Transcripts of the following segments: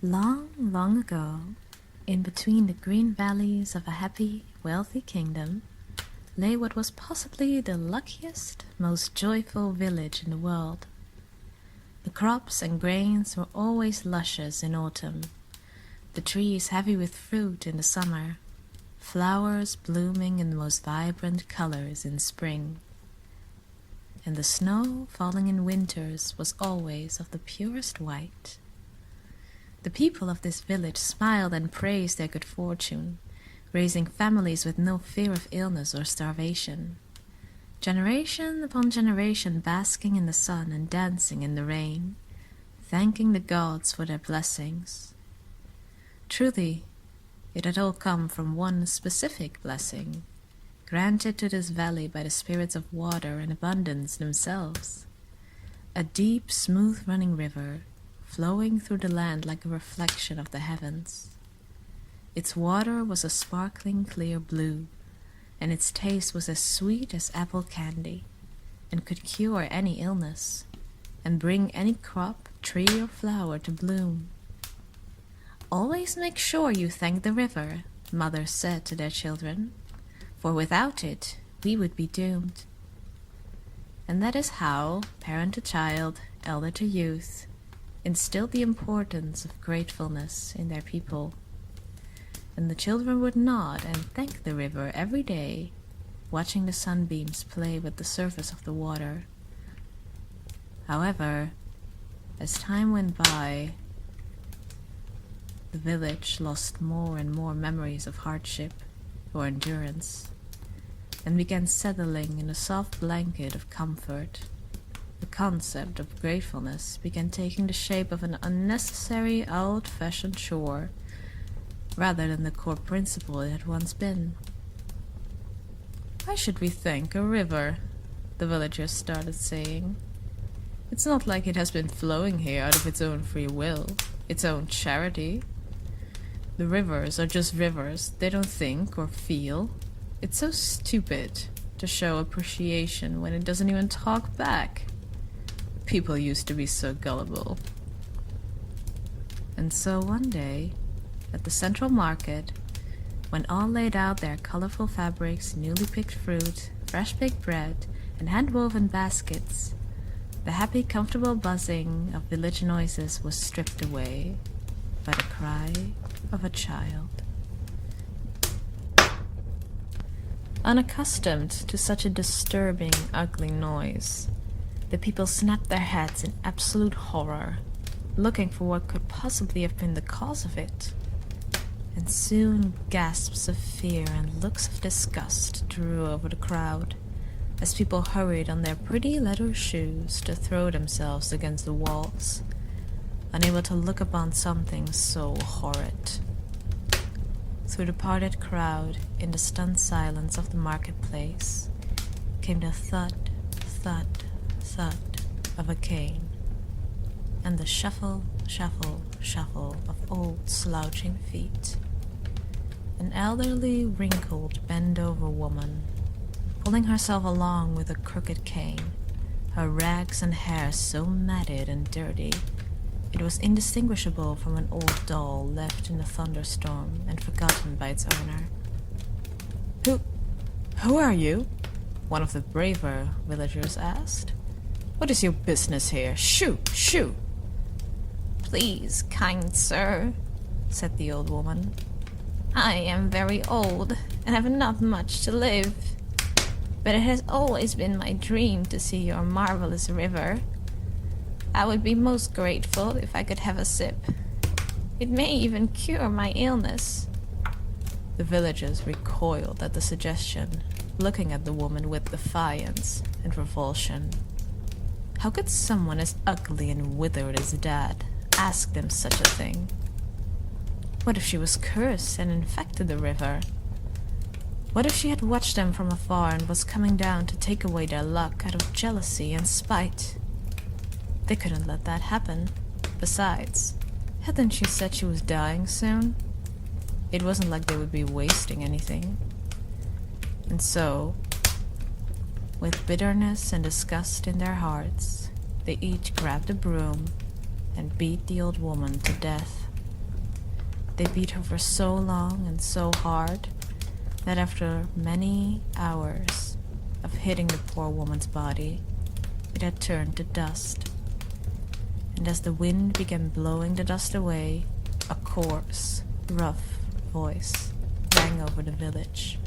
Long, long ago, in between the green valleys of a happy, wealthy kingdom, lay what was possibly the luckiest, most joyful village in the world. The crops and grains were always luscious in autumn, the trees heavy with fruit in the summer, flowers blooming in the most vibrant colors in spring, and the snow falling in winters was always of the purest white. The people of this village smiled and praised their good fortune, raising families with no fear of illness or starvation, generation upon generation basking in the sun and dancing in the rain, thanking the gods for their blessings. Truly, it had all come from one specific blessing, granted to this valley by the spirits of water and abundance themselves, a deep, smooth-running river, flowing through the land like a reflection of the heavens. Its water was a sparkling clear blue, and its taste was as sweet as apple candy, and could cure any illness, and bring any crop, tree, or flower to bloom. "Always make sure you thank the river," mothers said to their children, "for without it we would be doomed." And that is how, parent to child, elder to youth, instilled the importance of gratefulness in their people. And the children would nod and thank the river every day, watching the sunbeams play with the surface of the water. However, as time went by, the village lost more and more memories of hardship or endurance, and began settling in a soft blanket of comfort. The concept of gratefulness began taking the shape of an unnecessary, old-fashioned chore, rather than the core principle it had once been. "Why should we thank a river?" the villagers started saying. "It's not like it has been flowing here out of its own free will, its own charity. The rivers are just rivers, they don't think or feel. It's so stupid to show appreciation when it doesn't even talk back. People used to be so gullible." And so one day, at the central market, when all laid out their colorful fabrics, newly picked fruit, fresh baked bread, and hand-woven baskets, the happy, comfortable buzzing of village noises was stripped away by the cry of a child. Unaccustomed to such a disturbing, ugly noise, the people snapped their heads in absolute horror, looking for what could possibly have been the cause of it. And soon gasps of fear and looks of disgust drew over the crowd, as people hurried on their pretty leather shoes to throw themselves against the walls, unable to look upon something so horrid. Through the parted crowd, in the stunned silence of the marketplace, came the thud, thud, thud of a cane, and the shuffle, shuffle, shuffle of old slouching feet. An elderly, wrinkled, bent-over woman, pulling herself along with a crooked cane, her rags and hair so matted and dirty it was indistinguishable from an old doll left in a thunderstorm and forgotten by its owner. Who are you?" one of the braver villagers asked. "What is your business here? Shoo! Shoo!" "Please, kind sir," said the old woman, "I am very old and have not much to live, but it has always been my dream to see your marvelous river. I would be most grateful if I could have a sip. It may even cure my illness." The villagers recoiled at the suggestion, looking at the woman with defiance and revulsion. How could someone as ugly and withered as Dad ask them such a thing? What if she was cursed and infected the river? What if she had watched them from afar and was coming down to take away their luck out of jealousy and spite? They couldn't let that happen. Besides, hadn't she said she was dying soon? It wasn't like they would be wasting anything. And so, with bitterness and disgust in their hearts, they each grabbed a broom and beat the old woman to death. They beat her for so long and so hard that after many hours of hitting the poor woman's body, it had turned to dust. And as the wind began blowing the dust away, a coarse, rough voice rang over the village.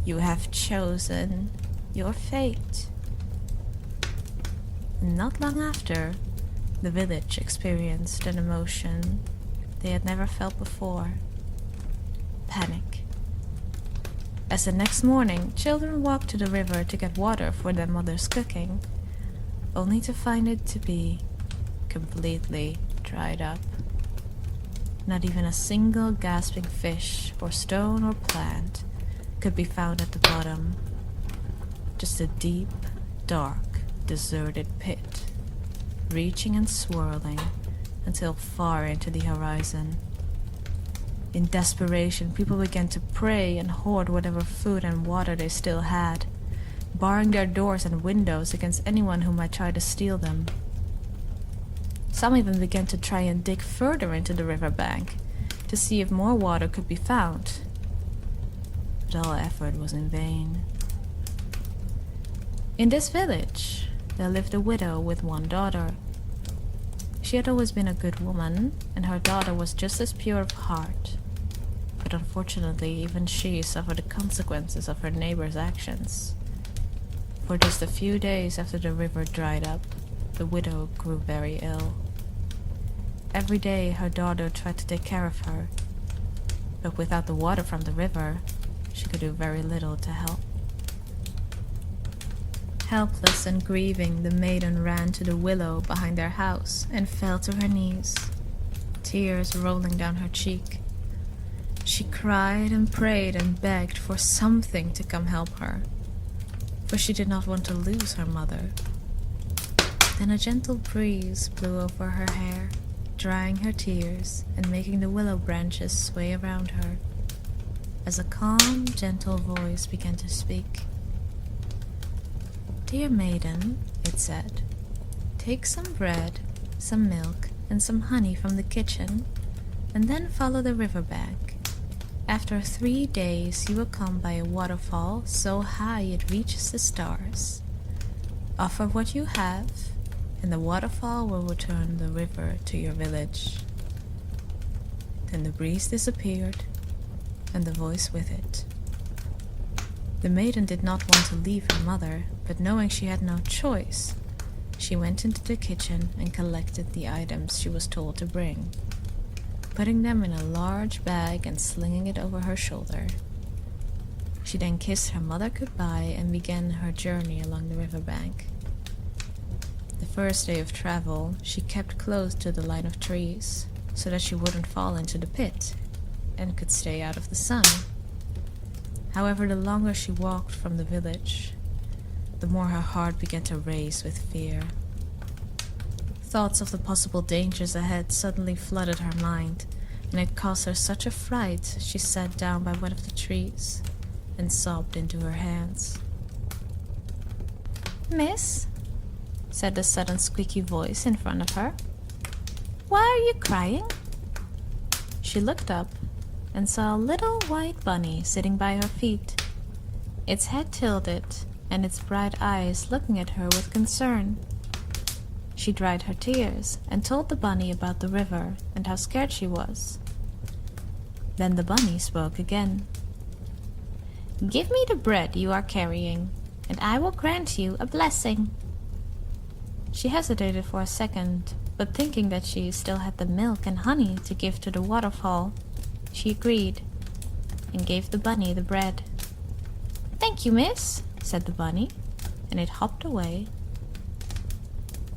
"You have chosen your fate." And not long after, the village experienced an emotion they had never felt before: panic. As the next morning, children walked to the river to get water for their mother's cooking, only to find it to be completely dried up. Not even a single gasping fish or stone or plant could be found at the bottom. Just a deep, dark, deserted pit, reaching and swirling until far into the horizon. In desperation, people began to pray and hoard whatever food and water they still had, barring their doors and windows against anyone who might try to steal them. Some even began to try and dig further into the riverbank to see if more water could be found. But all effort was in vain. In this village, there lived a widow with one daughter. She had always been a good woman, and her daughter was just as pure of heart. But unfortunately, even she suffered the consequences of her neighbor's actions. For just a few days after the river dried up, the widow grew very ill. Every day her daughter tried to take care of her, but without the water from the river, she could do very little to help. Helpless and grieving, the maiden ran to the willow behind their house and fell to her knees, tears rolling down her cheek. She cried and prayed and begged for something to come help her, for she did not want to lose her mother. Then a gentle breeze blew over her hair, drying her tears and making the willow branches sway around her, as a calm, gentle voice began to speak. "Dear maiden," it said, "take some bread, some milk, and some honey from the kitchen, and then follow the river bank. After 3 days you will come by a waterfall so high it reaches the stars. Offer what you have, and the waterfall will return the river to your village." Then the breeze disappeared, and the voice with it. The maiden did not want to leave her mother, but knowing she had no choice, she went into the kitchen and collected the items she was told to bring, putting them in a large bag and slinging it over her shoulder. She then kissed her mother goodbye and began her journey along the riverbank. The first day of travel, she kept close to the line of trees, so that she wouldn't fall into the pit and could stay out of the sun. However, the longer she walked from the village, the more her heart began to race with fear. Thoughts of the possible dangers ahead suddenly flooded her mind, and it caused her such a fright she sat down by one of the trees and sobbed into her hands. "Miss," said the sudden squeaky voice in front of her, "why are you crying?" She looked up and saw a little white bunny sitting by her feet, its head tilted and its bright eyes looking at her with concern. She dried her tears and told the bunny about the river and how scared she was. Then the bunny spoke again. "Give me the bread you are carrying, and I will grant you a blessing." She hesitated for a second, but thinking that she still had the milk and honey to give to the waterfall, she agreed and gave the bunny the bread. "Thank you, miss," said the bunny, and it hopped away.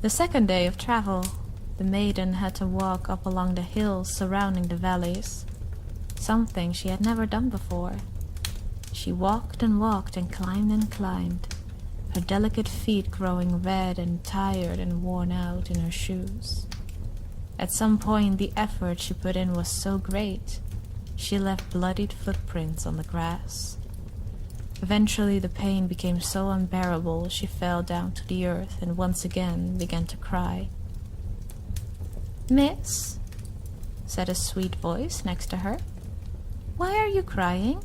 The second day of travel, the maiden had to walk up along the hills surrounding the valleys, something she had never done before. She walked and climbed, her delicate feet growing red and tired and worn out in her shoes. At some point, the effort she put in was so great, she left bloodied footprints on the grass. Eventually, the pain became so unbearable, she fell down to the earth and once again began to cry. "Miss," said a sweet voice next to her. "Why are you crying?"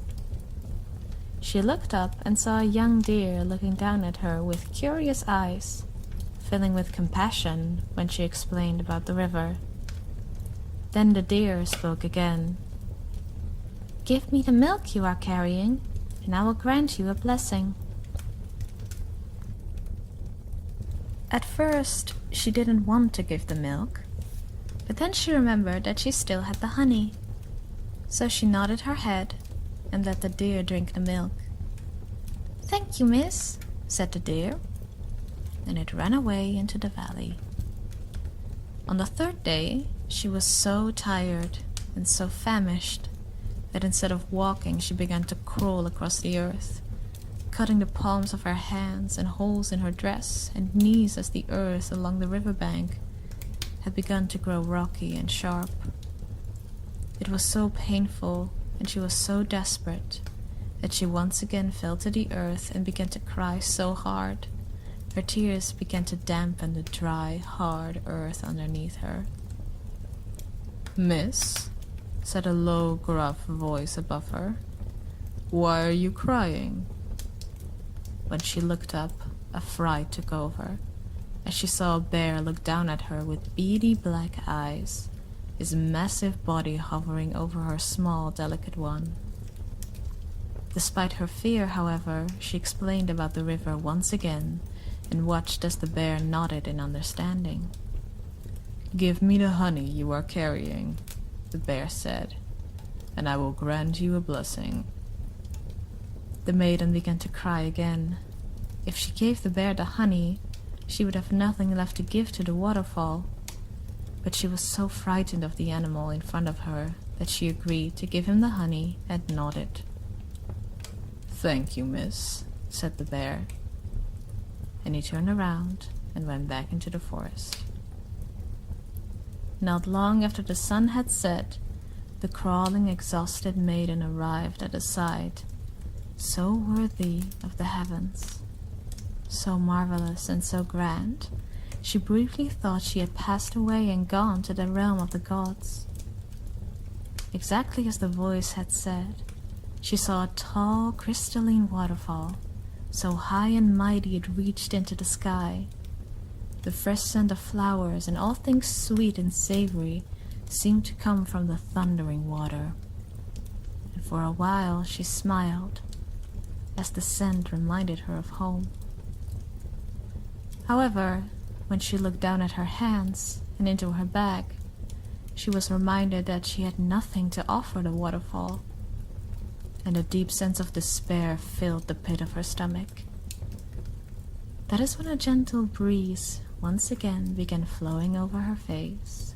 She looked up and saw a young deer looking down at her with curious eyes, filling with compassion when she explained about the river. Then the deer spoke again. "Give me the milk you are carrying, and I will grant you a blessing." At first, she didn't want to give the milk, but then she remembered that she still had the honey. So she nodded her head and let the deer drink the milk. "Thank you, miss," said the deer, and it ran away into the valley. On the third day, she was so tired and so famished that instead of walking, she began to crawl across the earth, cutting the palms of her hands and holes in her dress and knees as the earth along the riverbank had begun to grow rocky and sharp. It was so painful, and she was so desperate, that she once again fell to the earth and began to cry so hard. Her tears began to dampen the dry, hard earth underneath her. "Miss," said a low, gruff voice above her, "why are you crying?" When she looked up, a fright took over, as she saw a bear look down at her with beady black eyes, his massive body hovering over her small, delicate one. Despite her fear, however, she explained about the river once again and watched as the bear nodded in understanding. "Give me the honey you are carrying," the bear said, "and I will grant you a blessing." The maiden began to cry again. If she gave the bear the honey, she would have nothing left to give to the waterfall. But she was so frightened of the animal in front of her that she agreed to give him the honey and nodded. "Thank you, miss," said the bear. And he turned around and went back into the forest. Not long after the sun had set, the crawling, exhausted maiden arrived at a sight so worthy of the heavens, so marvelous and so grand, she briefly thought she had passed away and gone to the realm of the gods. Exactly as the voice had said, she saw a tall, crystalline waterfall, so high and mighty it reached into the sky. The fresh scent of flowers and all things sweet and savory seemed to come from the thundering water. And for a while she smiled, as the scent reminded her of home. However, when she looked down at her hands and into her bag, she was reminded that she had nothing to offer the waterfall, and a deep sense of despair filled the pit of her stomach. That is when a gentle breeze once again began flowing over her face,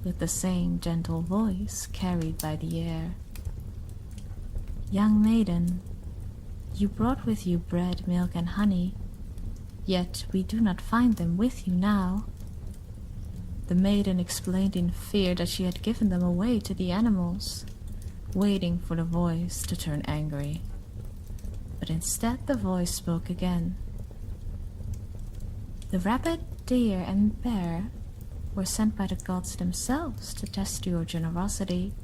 with the same gentle voice carried by the air. "Young maiden, you brought with you bread, milk, and honey, yet we do not find them with you now." The maiden explained in fear that she had given them away to the animals, waiting for the voice to turn angry. But instead the voice spoke again. "The rabbit, deer, and bear were sent by the gods themselves to test your generosity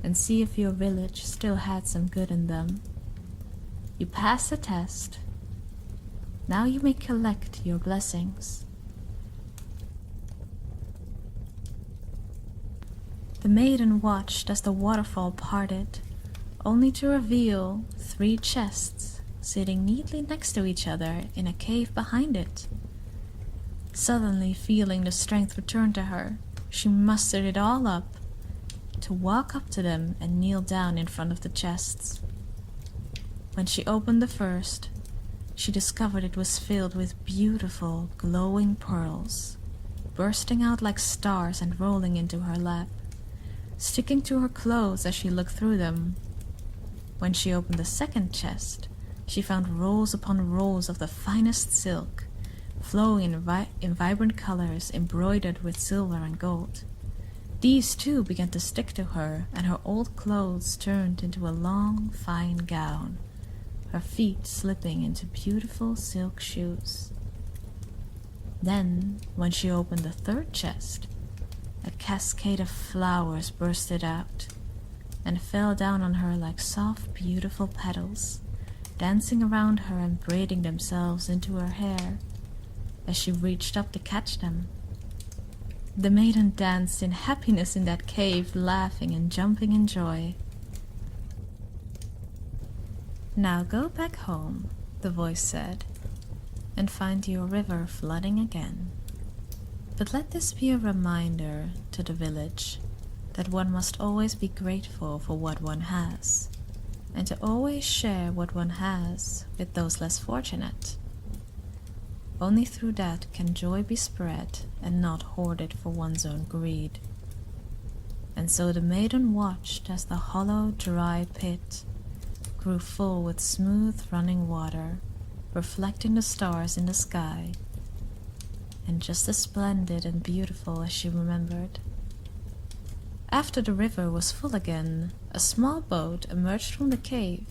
and see if your village still had some good in them. You passed the test. Now you may collect your blessings." The maiden watched as the waterfall parted, only to reveal 3 chests sitting neatly next to each other in a cave behind it. Suddenly feeling the strength return to her, she mustered it all up to walk up to them and kneel down in front of the chests. When she opened the first, she discovered it was filled with beautiful, glowing pearls, bursting out like stars and rolling into her lap, sticking to her clothes as she looked through them. When she opened the second chest, she found rolls upon rolls of the finest silk, flowing in vibrant colors embroidered with silver and gold. These too began to stick to her, and her old clothes turned into a long, fine gown, her feet slipping into beautiful silk shoes. Then, when she opened the third chest, a cascade of flowers bursted out and fell down on her like soft, beautiful petals, dancing around her and braiding themselves into her hair as she reached up to catch them. The maiden danced in happiness in that cave, laughing and jumping in joy. "Now go back home," the voice said, "and find your river flooding again. But let this be a reminder to the village that one must always be grateful for what one has, and to always share what one has with those less fortunate. Only through that can joy be spread and not hoarded for one's own greed." And so the maiden watched as the hollow, dry pit grew full with smooth running water, reflecting the stars in the sky, and just as splendid and beautiful as she remembered. After the river was full again, a small boat emerged from the cave,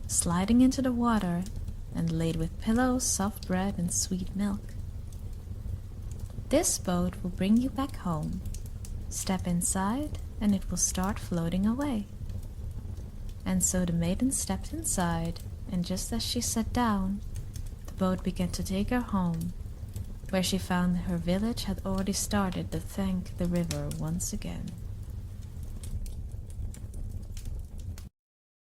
sliding into the water and laid with pillows, soft bread, and sweet milk. "This boat will bring you back home. Step inside and it will start floating away." And so the maiden stepped inside, and just as she sat down, the boat began to take her home, where she found her village had already started to thank the river once again.